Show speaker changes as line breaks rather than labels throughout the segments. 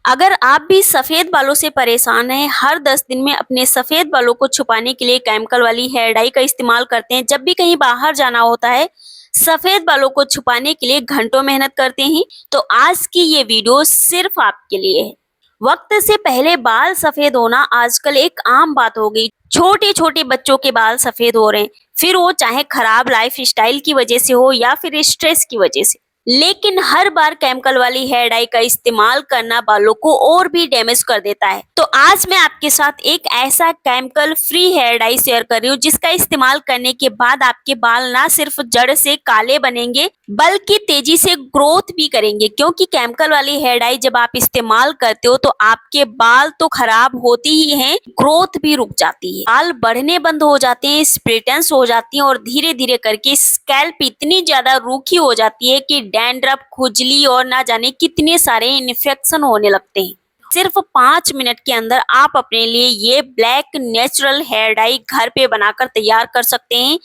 अगर आप भी सफेद बालों से परेशान हैं, हर 10 दिन में अपने सफेद बालों को छुपाने के लिए केमिकल वाली हेयर डाई का इस्तेमाल करते हैं, जब भी कहीं बाहर जाना होता है, सफेद बालों को छुपाने के लिए घंटों मेहनत करते हैं, तो आज की ये वीडियो सिर्फ आपके लिए है। वक्त से पहले बाल सफेद होना आजकल एक आम बात हो गई। छोटे छोटे बच्चों के बाल सफेद हो रहे हैं, फिर वो चाहे खराब लाइफ स्टाइल की वजह से हो या फिर स्ट्रेस की वजह से। लेकिन हर बार केमिकल वाली हेयर डाई का इस्तेमाल करना बालों को और भी डैमेज कर देता है। तो आज मैं आपके साथ एक ऐसा chemical free hair dye share कर रही हूँ जिसका इस्तेमाल करने के बाद आपके बाल ना सिर्फ जड़ से काले बनेंगे बल्कि तेजी से ग्रोथ भी करेंगे, क्योंकि केमिकल वाली हेयर डाई जब आप इस्तेमाल करते हो तो आपके बाल तो खराब होते ही हैं, ग्रोथ भी रुक जाती है, बाल बढ़ने बंद हो जाते हैं, स्प्लिटेंस हो जाती है और धीरे धीरे करके स्कैल्प इतनी ज्यादा रूखी हो जाती है कि डैंड्रफ, खुजली और ना जाने कितने सारे इन्फेक्शन होने लगते हैं। सिर्फ 5 मिनट के अंदर आप अपने लिए ये ब्लैक नेचुरल हेयर डाई घर पे बनाकर तैयार कर सकते हैं।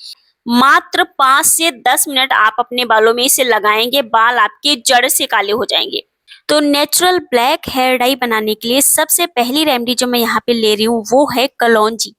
मात्र 5 से 10 मिनट आप अपने बालों में इसे लगाएंगे, बाल आपके जड़ से काले हो जाएंगे। तो नेचुरल ब्लैक हेयर डाई बनाने के लिए सबसे पहली रेमेडी जो मैं यहाँ पे ले रही हूँ वो है कलौंजी।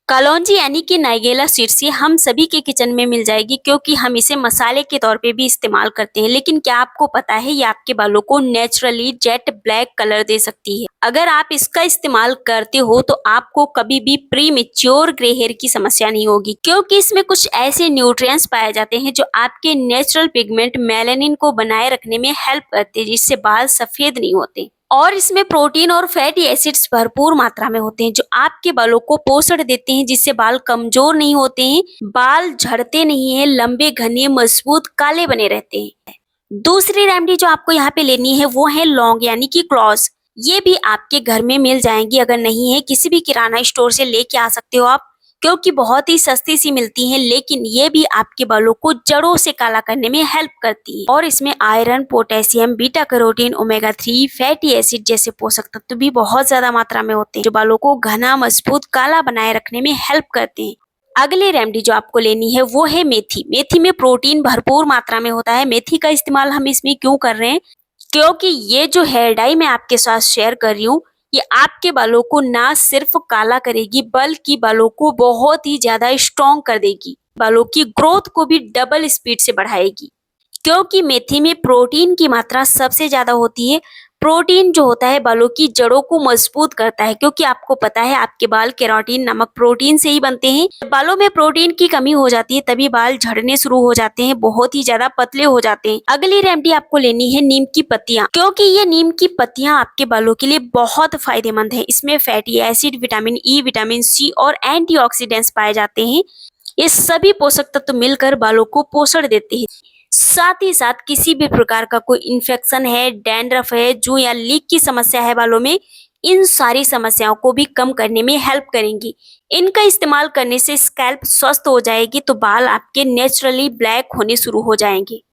कलौंजी यानी कि नाइगेला सीड्स हम सभी के किचन में मिल जाएगी, क्योंकि हम इसे मसाले के तौर पे भी इस्तेमाल करते हैं। लेकिन क्या आपको पता है ये आपके बालों को नेचुरली जेट ब्लैक कलर दे सकती है। अगर आप इसका इस्तेमाल करते हो तो आपको कभी भी प्री मेच्योर ग्रे हेयर की समस्या नहीं होगी, क्योंकि इसमें कुछ ऐसे न्यूट्रिएंट्स पाए जाते हैं जो आपके नेचुरल पिगमेंट मेलानिन को बनाए रखने में हेल्प करते हैं, जिससे बाल सफेद नहीं होते। और इसमें प्रोटीन और फैटी एसिड्स भरपूर मात्रा में होते हैं जो आपके बालों को पोषण देते हैं, जिससे बाल कमजोर नहीं होते हैं, बाल झड़ते नहीं है, लंबे घने मजबूत काले बने रहते हैं। दूसरी रेमेडी जो आपको यहाँ पे लेनी है वो है लौंग यानी कि क्लॉव्स। ये भी आपके घर में मिल जाएंगी, अगर नहीं है किसी भी किराना स्टोर से लेके आ सकते हो आप, क्योंकि बहुत ही सस्ती सी मिलती हैं। लेकिन ये भी आपके बालों को जड़ों से काला करने में हेल्प करती है और इसमें iron, potassium, beta carotene, omega 3, fatty acid जैसे पोषक तत्व भी बहुत ज्यादा मात्रा में होते हैं जो बालों को घना, मजबूत, काला बनाए रखने में हेल्प करते हैं। अगली रेमेडी जो आपको लेनी है वो है मेथी। मेथी में प्रोटीन भरपूर मात्रा में होता है। मेथी का इस्तेमाल हम इसमें क्यों कर रहे हैं, क्योंकि ये जो हेयर डाई मैं आपके साथ शेयर कर रही हूँ ये आपके बालों को ना सिर्फ काला करेगी बल्कि बालों को बहुत ही ज्यादा स्ट्रॉन्ग कर देगी, बालों की ग्रोथ को भी डबल स्पीड से बढ़ाएगी। क्योंकि मेथी में प्रोटीन की मात्रा सबसे ज्यादा होती है। प्रोटीन जो होता है बालों की जड़ों को मजबूत करता है, क्योंकि आपको पता है आपके बाल केराटिन नामक प्रोटीन से ही बनते हैं। बालों में प्रोटीन की कमी हो जाती है तभी बाल झड़ने शुरू हो जाते हैं, बहुत ही ज्यादा पतले हो जाते हैं। अगली रेमेडी आपको लेनी है नीम की पत्तियां, क्योंकि ये नीम की पत्तियां आपके बालों के लिए बहुत फायदेमंद है। इसमें fatty acid, vitamin E, vitamin C और एंटीऑक्सीडेंट्स पाए जाते हैं। ये सभी पोषक तत्व मिलकर बालों को पोषण देते हैं। साथ ही साथ किसी भी प्रकार का कोई इन्फेक्शन है, डैंड्रफ है, जू या लीक की समस्या है बालों में, इन सारी समस्याओं को भी कम करने में हेल्प करेंगी। इनका इस्तेमाल करने से स्कैल्प स्वस्थ हो जाएगी तो बाल आपके नेचुरली ब्लैक होने शुरू हो जाएंगे।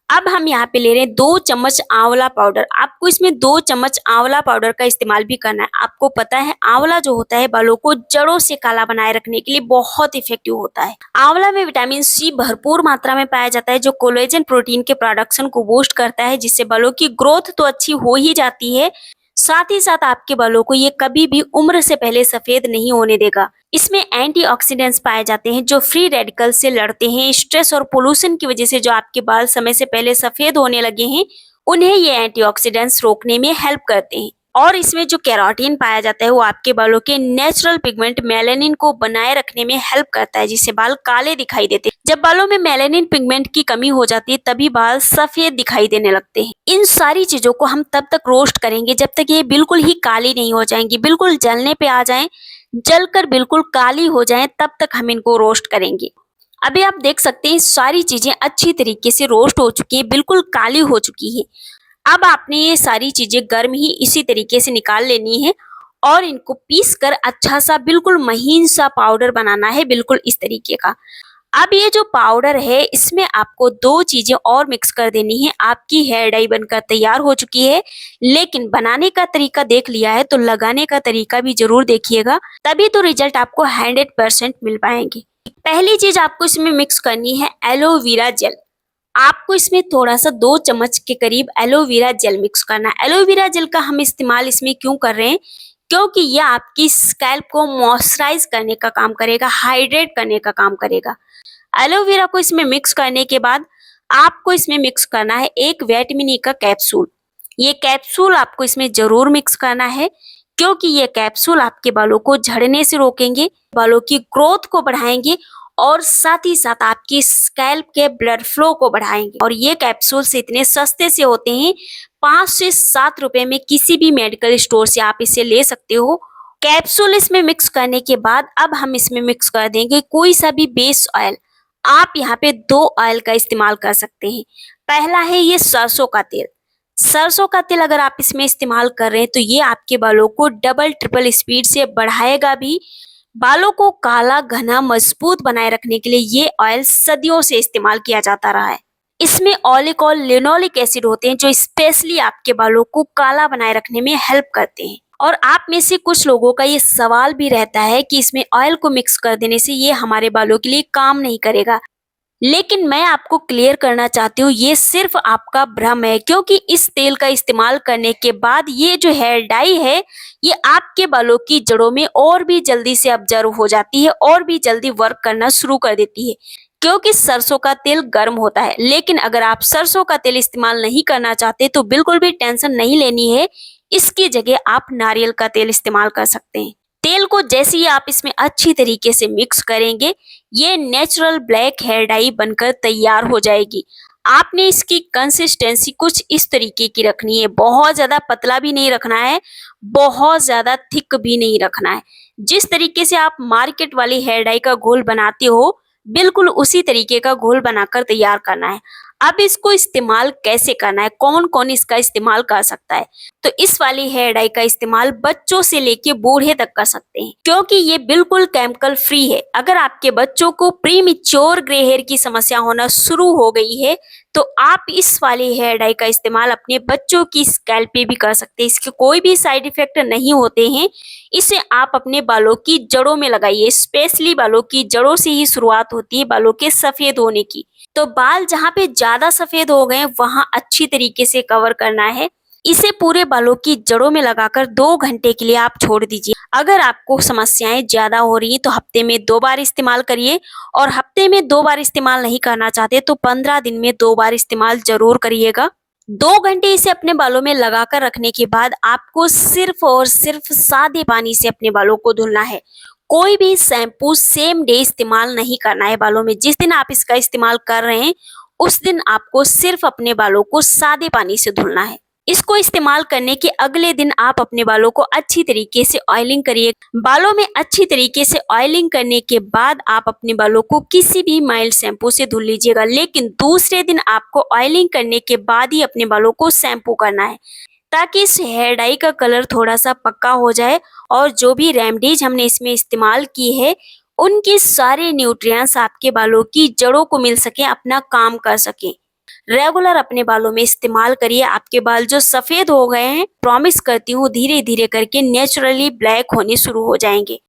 अब हम यहाँ पे ले रहे हैं 2 चम्मच आंवला पाउडर। आपको इसमें 2 चम्मच आंवला पाउडर का इस्तेमाल भी करना है। आपको पता है आंवला जो होता है बालों को जड़ों से काला बनाए रखने के लिए बहुत इफेक्टिव होता है। आंवला में विटामिन सी भरपूर मात्रा में पाया जाता है जो कोलेजन प्रोटीन के प्रोडक्शन को बूस्ट करता है, जिससे बालों की ग्रोथ तो अच्छी हो ही जाती है, साथ ही साथ आपके बालों को ये कभी भी उम्र से पहले सफेद नहीं होने देगा। इसमें एंटीऑक्सीडेंट्स पाए जाते हैं जो फ्री रेडिकल से लड़ते हैं। स्ट्रेस और पोल्यूशन की वजह से जो आपके बाल समय से पहले सफेद होने लगे हैं उन्हें ये एंटीऑक्सीडेंट्स रोकने में हेल्प करते हैं। और इसमें जो केराटिन पाया जाता है वो आपके बालों के नेचुरल पिगमेंट मेलानिन को बनाए रखने में हेल्प करता है, जिससे बाल काले दिखाई देते हैं। जब बालों में मेलानिन पिगमेंट की कमी हो जाती है तभी बाल सफेद दिखाई देने लगते हैं। इन सारी चीजों को हम तब तक रोस्ट करेंगे जब तक ये बिल्कुल ही काली नहीं हो जाएंगी, बिल्कुल जलने पे आ जाएं, जलकर बिल्कुल काली हो जाएं, तब तक हम इनको रोस्ट करेंगे। अभी आप देख सकते हैं सारी चीजें अच्छी तरीके से रोस्ट हो चुकी है, बिल्कुल काली हो चुकी है। अब आपने ये सारी चीजें गर्म ही इसी तरीके से निकाल लेनी है और इनको पीस कर अच्छा सा बिल्कुल महीन सा पाउडर बनाना है, बिल्कुल इस तरीके का। अब ये जो पाउडर है इसमें आपको 2 चीजें और मिक्स कर देनी है। आपकी हेयर डाई बनकर तैयार हो चुकी है, लेकिन बनाने का तरीका देख लिया है तो लगाने का तरीका भी जरूर देखिएगा, तभी तो रिजल्ट आपको 100% मिल पाएंगे। पहली चीज आपको इसमें मिक्स करनी है एलोवेरा जेल। आपको इसमें थोड़ा-सा 2 चम्मच के करीब एलोवेरा जेल मिक्स करना है। एलोवेरा जेल का हम इस्तेमाल इसमें क्यों कर रहे हैं? क्योंकि ये आपकी स्कैल्प को मॉइस्चराइज़ करने का काम करेगा, हाइड्रेट करने का काम करेगा। एलोवेरा को इसमें मिक्स करने के बाद आपको इसमें मिक्स करना है एक विटामिन ई का कैप्सूल। ये कैप्सूल आपको इसमें ज़रूर मिक्स करना है क्योंकि ये कैप्सूल आपके बालों को झड़ने से रोकेंगे, बालों की ग्रोथ को बढ़ाएँगे और साथ ही साथ आपकी स्कैल्प के ब्लड फ्लो को बढ़ाएँगे। और ये कैप्सूल्स इतने सस्ते से होते हैं, 5 से 7 रुपए में किसी भी मेडिकल स्टोर से आप इसे ले सकते हो। कैप्सूल इसमें मिक्स करने के बाद अब हम इसमें मिक्स कर देंगे कोई सा भी बेस ऑयल। आप यहाँ पे 2 ऑयल का इस्तेमाल कर सकते हैं। पहला है ये सरसों का तेल। सरसों का तेल अगर आप इसमें इस्तेमाल कर रहे हैं तो ये आपके बालों को डबल ट्रिपल स्पीड से बढ़ाएगा भी। बालों को काला, घना, मजबूत बनाए रखने के लिए ये ऑयल सदियों से इस्तेमाल किया जाता रहा है। इसमें ऑलिक और लिनोलिक एसिड होते हैं जो स्पेशली आपके बालों को काला बनाए रखने में हेल्प करते हैं। और आप में से कुछ लोगों का ये सवाल भी रहता है कि इसमें ऑयल को मिक्स कर देने से ये हमारे बालों के लिए काम नहीं करेगा। लेकिन मैं आपको क्लियर करना चाहती हूँ ये सिर्फ आपका भ्रम है क्योंकि इस तेल का इस्तेमाल करने के बाद ये जो हेयर डाई है ये आपके बालों की जड़ों में और भी जल्दी से ऑब्जर्व हो जाती है और भी जल्दी वर्क करना शुरू कर देती है क्योंकि सरसों का तेल गर्म होता है। लेकिन अगर आप सरसों का तेल इस्तेमाल नहीं करना चाहते तो बिल्कुल भी टेंशन नहीं लेनी है, इसकी जगह आप नारियल का तेल इस्तेमाल कर सकते हैं। तेल को जैसे ही आप इसमें अच्छी तरीके से मिक्स करेंगे ये नेचुरल ब्लैक हेयर डाई बनकर तैयार हो जाएगी। आपने इसकी कंसिस्टेंसी कुछ इस तरीके की रखनी है, बहुत ज़्यादा पतला भी नहीं रखना है, बहुत ज़्यादा थिक भी नहीं रखना है। जिस तरीके से आप मार्केट वाली हेयर डाई का घोल बनाते हो बिल्कुल उसी तरीके का घोल बनाकर तैयार करना है। अब इसको इस्तेमाल कैसे करना है, कौन कौन इसका इस्तेमाल कर सकता है? तो इस वाली हेयर डाई का इस्तेमाल बच्चों से लेके बूढ़े तक कर सकते हैं क्योंकि ये बिल्कुल केमिकल फ्री है। अगर आपके बच्चों को प्रीमेच्योर ग्रे हेयर की समस्या होना शुरू हो गई है तो आप इस वाली हेयर डाई का इस्तेमाल अपने बच्चों की स्कैल्प पे भी कर सकते हैं। इसके कोई भी साइड इफेक्ट नहीं होते हैं। इसे आप अपने बालों की जड़ों में लगाइए, स्पेशली बालों की जड़ों से ही शुरुआत होती है बालों के सफेद होने की। तो बाल जहाँ पे ज्यादा सफेद हो गए वहां अच्छी तरीके से कवर करना है। इसे पूरे बालों की जड़ों में लगाकर 2 घंटे के लिए आप छोड़ दीजिए। अगर आपको समस्याएं ज्यादा हो रही हैं तो हफ्ते में 2 बार इस्तेमाल करिए और हफ्ते में 2 बार इस्तेमाल नहीं करना चाहते तो 15 दिन में 2 बार इस्तेमाल जरूर करिएगा। 2 घंटे इसे अपने बालों में लगाकर रखने के बाद आपको सिर्फ और सिर्फ सादे पानी से अपने बालों को धुलना है। कोई भी शैम्पू सेम डे इस्तेमाल नहीं करना है बालों में। जिस दिन आप इसका इस्तेमाल कर रहे हैं उस दिन आपको सिर्फ अपने बालों को सादे पानी से धुलना है। इसको इस्तेमाल करने के अगले दिन आप अपने बालों को अच्छी तरीके से ऑयलिंग करिए। बालों में अच्छी तरीके से ऑयलिंग करने के बाद आप अपने बालों को किसी भी माइल्ड शैम्पू से धुल लीजिएगा। लेकिन दूसरे दिन आपको ऑयलिंग करने के बाद ही अपने बालों को शैम्पू करना है ताकि इस हेयर डाई का कलर थोड़ा सा पक्का हो जाए और जो भी रेमेडीज हमने इसमें इस्तेमाल की है उनके सारे न्यूट्रिएंट्स आपके बालों की जड़ों को मिल सके, अपना काम कर सके। रेगुलर अपने बालों में इस्तेमाल करिए। आपके बाल जो सफेद हो गए हैं प्रॉमिस करती हूँ धीरे धीरे करके नेचुरली ब्लैक होने शुरू हो जाएंगे।